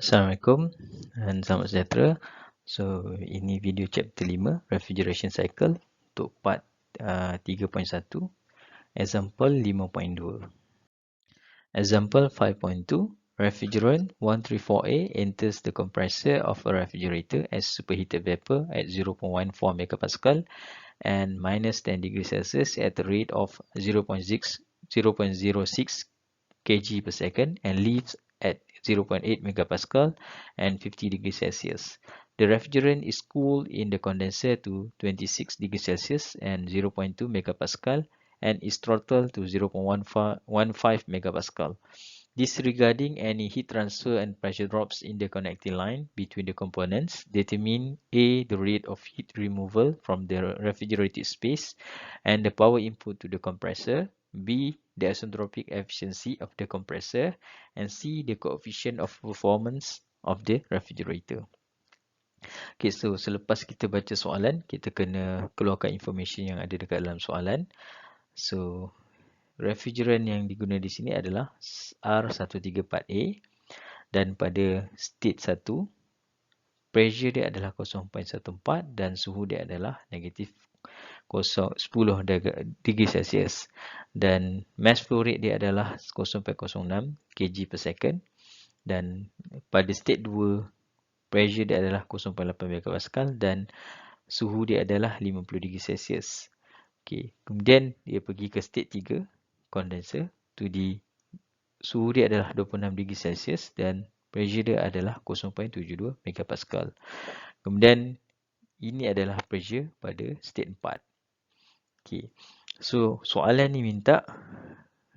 Assalamualaikum dan selamat sejahtera. So, ini video chapter 5, Refrigeration Cycle untuk part 3.1, example 5.2. Example 5.2, refrigerant 134A enters the compressor of a refrigerator as superheated vapor at 0.14 megapascal and minus 10 degrees Celsius at the rate of 0.06 kg per second and leaves at 0.8 megapascal and 50 degrees Celsius. The refrigerant is cooled in the condenser to 26 degrees Celsius and 0.2 megapascal and is throttled to 0.15 megapascal. Disregarding any heat transfer and pressure drops in the connecting line between the components, determine A, the rate of heat removal from the refrigerated space and the power input to the compressor, B, the isentropic efficiency of the compressor, and C, the coefficient of performance of the refrigerator. Okay, so selepas kita baca soalan, kita kena keluarkan information yang ada dekat dalam soalan. So, refrigerant yang digunakan di sini adalah R134A dan pada state 1, pressure dia adalah 0.14 dan suhu dia adalah negatif 10 degree Celsius dan mass flow rate dia adalah 0.06 kg per second dan pada state 2 pressure dia adalah 0.8 megapascal dan suhu dia adalah 50 degree Celsius. Okay. Kemudian dia pergi ke state 3 condenser tu di suhu dia adalah 26 degree Celsius dan pressure dia adalah 0.72 megapascal. Kemudian ini adalah pressure pada state 4. Okay. So, soalan ni minta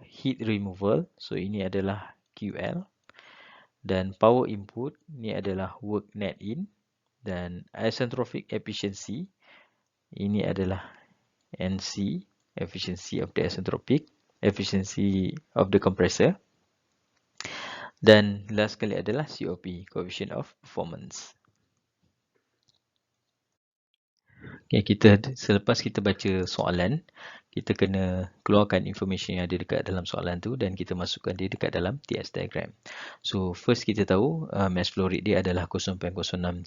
heat removal. So, ini adalah QL. Dan power input ni adalah work net in. Dan isentropic efficiency ini adalah NC, efficiency of the isentropic, efficiency of the compressor. Dan last kali adalah COP, coefficient of performance. Okay, selepas kita baca soalan, kita kena keluarkan information yang ada dekat dalam soalan tu dan kita masukkan dia dekat dalam TS diagram. So, first kita tahu mass flow rate dia adalah 0.06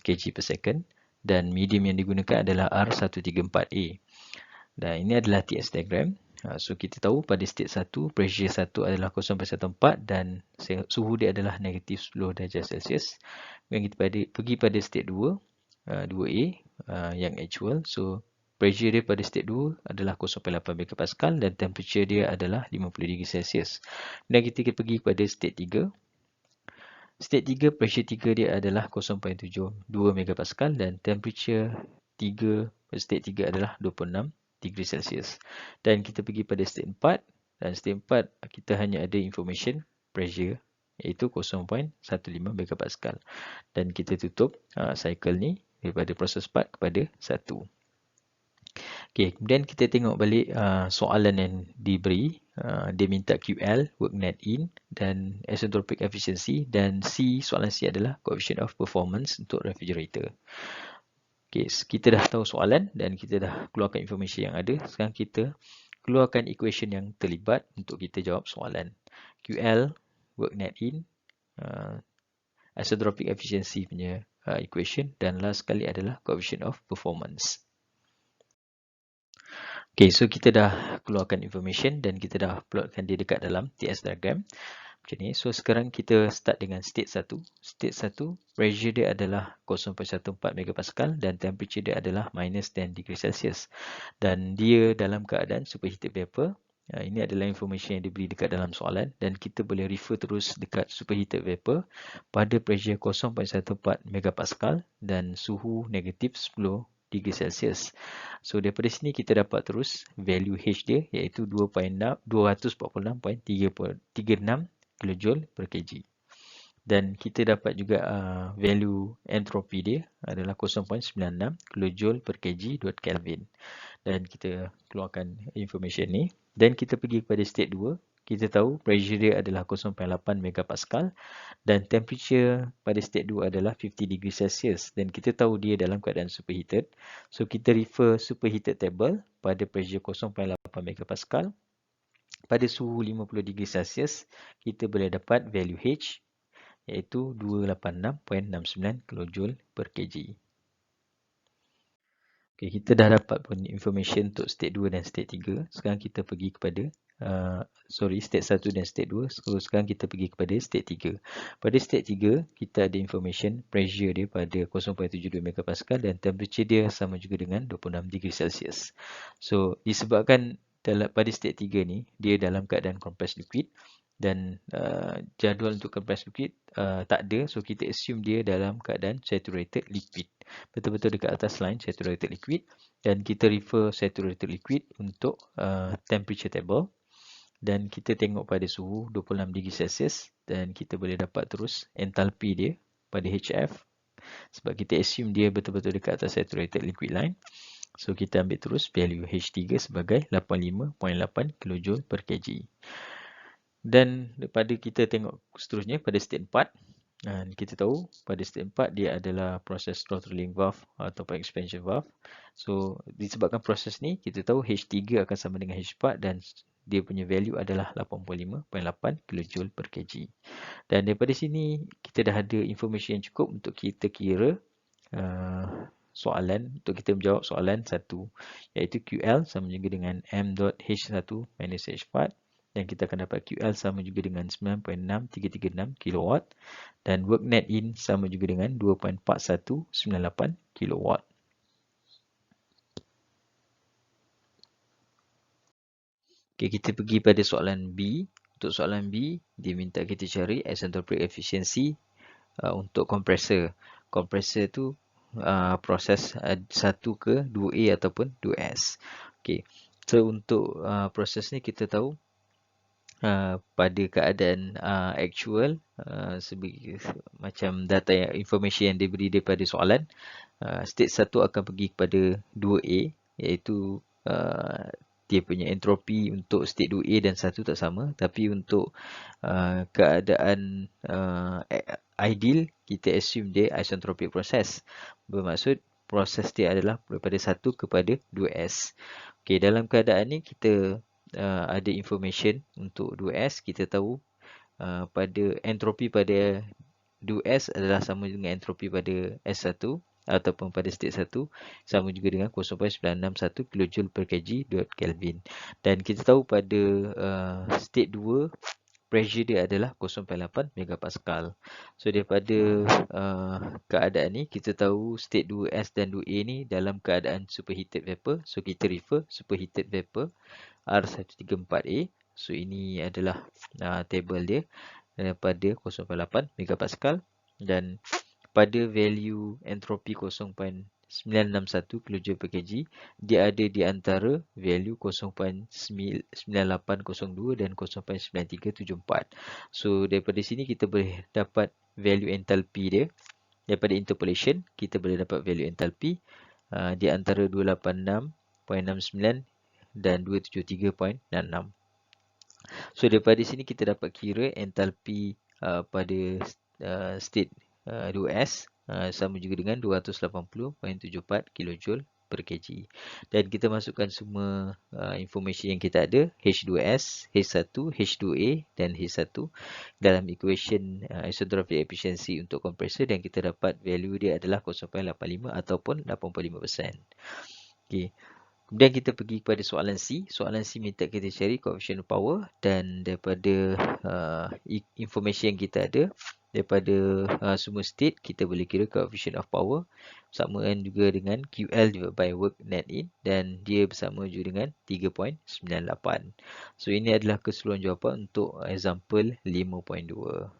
kg per second dan medium yang digunakan adalah R134A. Dan ini adalah TS diagram. So, kita tahu pada state 1, pressure 1 adalah 0.14 dan suhu dia adalah negatif 10 darjah Celsius. Kemudian kita pergi pada state 2, 2A yang actual. So, pressure dia pada state 2 adalah 0.8 megapascal dan temperature dia adalah 50 degree Celsius. Dan kita pergi pada state 3. State 3, pressure 3 dia adalah 0.72 megapascal dan temperature 3 pada state 3 adalah 26 degree Celsius. Dan kita pergi pada state 4 dan state 4 kita hanya ada information pressure iaitu 0.15 megapascal. Dan kita tutup cycle ni daripada proses 4 kepada 1. Okay, kemudian kita tengok balik soalan yang diberi. Dia minta QL, work net in dan isentropic efficiency dan C, soalan C adalah coefficient of performance untuk refrigerator. Okay, kita dah tahu soalan dan kita dah keluarkan information yang ada. Sekarang kita keluarkan equation yang terlibat untuk kita jawab soalan. QL, work net in, isentropic efficiency punya equation dan last sekali adalah coefficient of performance. Okay, so kita dah keluarkan information dan kita dah plotkan dia dekat dalam TS diagram. Macam ni. So, sekarang kita start dengan state 1. State 1, pressure dia adalah 0.14 megapascal dan temperature dia adalah minus 10 degree Celsius. Dan dia dalam keadaan superheated vapor. Ini adalah information yang diberi dekat dalam soalan dan kita boleh refer terus dekat superheated vapor pada pressure 0.14 megapascal dan suhu negatif 10 degree Celsius. So, daripada sini kita dapat terus value H dia iaitu 246.36 kilojoule per kg. Dan kita dapat juga value entropy dia adalah 0.96 kilojoule per kg dot Kelvin. Dan kita keluarkan information ni. Dan kita pergi kepada state 2. Kita tahu pressure dia adalah 0.8 megapascal dan temperature pada state 2 adalah 50 degree Celsius dan kita tahu dia dalam keadaan superheated. So, kita refer superheated table pada pressure 0.8 megapascal. Pada suhu 50 degree Celsius, kita boleh dapat value H iaitu 286.69 kJ per kg. Okay, kita dah dapat pun information untuk state 2 dan state 3. Sekarang kita pergi kepada state 1 dan state 2. So, sekarang kita pergi kepada state 3. Pada state 3, kita ada information pressure dia pada 0.72 MPa dan temperature dia sama juga dengan 26 degree Celsius. So, disebabkan pada state 3 ni, dia dalam keadaan compressed liquid dan jadual untuk compressed liquid tak ada. So, kita assume dia dalam keadaan saturated liquid. Betul-betul dekat atas line saturated liquid, dan kita refer saturated liquid untuk temperature table, dan kita tengok pada suhu 26 degree Celsius dan kita boleh dapat terus enthalpy dia pada HF sebab kita assume dia betul-betul dekat atas saturated liquid line. So kita ambil terus value H3 sebagai 85.8 kJ per kg. Dan daripada kita tengok seterusnya pada state 4, dan kita tahu pada state 4 dia adalah proses throttling valve ataupun expansion valve. So disebabkan proses ni, kita tahu H3 akan sama dengan H4 dan dia punya value adalah 85.8 kJ per kg. Dan daripada sini kita dah ada information yang cukup untuk kita kira soalan, untuk kita menjawab soalan 1, iaitu QL sama juga dengan M.H1 minus H4. Dan kita akan dapat QL sama juga dengan 9.6336 kW dan work net in sama juga dengan 2.4198 kW. Okay, kita pergi pada soalan B. Untuk soalan B, dia minta kita cari isentropic efficiency untuk kompresor. Kompresor tu proses 1 ke 2A ataupun 2S. Okay. So untuk proses ni kita tahu pada keadaan actual macam data information yang diberi daripada soalan, state 1 akan pergi kepada 2A, iaitu dia punya entropi untuk state 2A dan 1 tak sama, tapi untuk keadaan ideal kita assume dia isentropic process, bermaksud proses dia adalah daripada 1 kepada 2S. Okay, dalam keadaan ni kita ada information untuk 2S. Kita tahu pada entropi pada 2S adalah sama dengan entropi pada S1 ataupun pada state 1 sama juga dengan 0.961 kJ per kg dot Kelvin. Dan kita tahu pada state 2 pressure dia adalah 0.8 megapascal. So daripada keadaan ni kita tahu state 2S dan 2A ni dalam keadaan superheated vapor. So kita refer superheated vapor R134A. So ini adalah table dia daripada 0.8 megapascal dan pada value entropi 0.961 kJ per kg, dia ada di antara value 0.9802 dan 0.9374. So daripada sini kita boleh dapat value enthalpy dia. Daripada interpolation kita boleh dapat value enthalpy di antara 286.69 dan 273.66. So daripada sini kita dapat kira enthalpy pada state 2S sama juga dengan 280.74 kJ per kg. Dan kita masukkan semua information yang kita ada, H2S, H1, H2A dan H1 dalam equation isentropic efficiency untuk kompresor, dan kita dapat value dia adalah 0.85 ataupun 85%. Okay. Kemudian kita pergi kepada soalan C. Soalan C minta kita cari coefficient of power, dan daripada information yang kita ada, daripada semua state, kita boleh kira coefficient of power bersamaan juga dengan QL divided by work net in, dan dia bersama juga dengan 3.98. So ini adalah keseluruhan jawapan untuk example 5.2.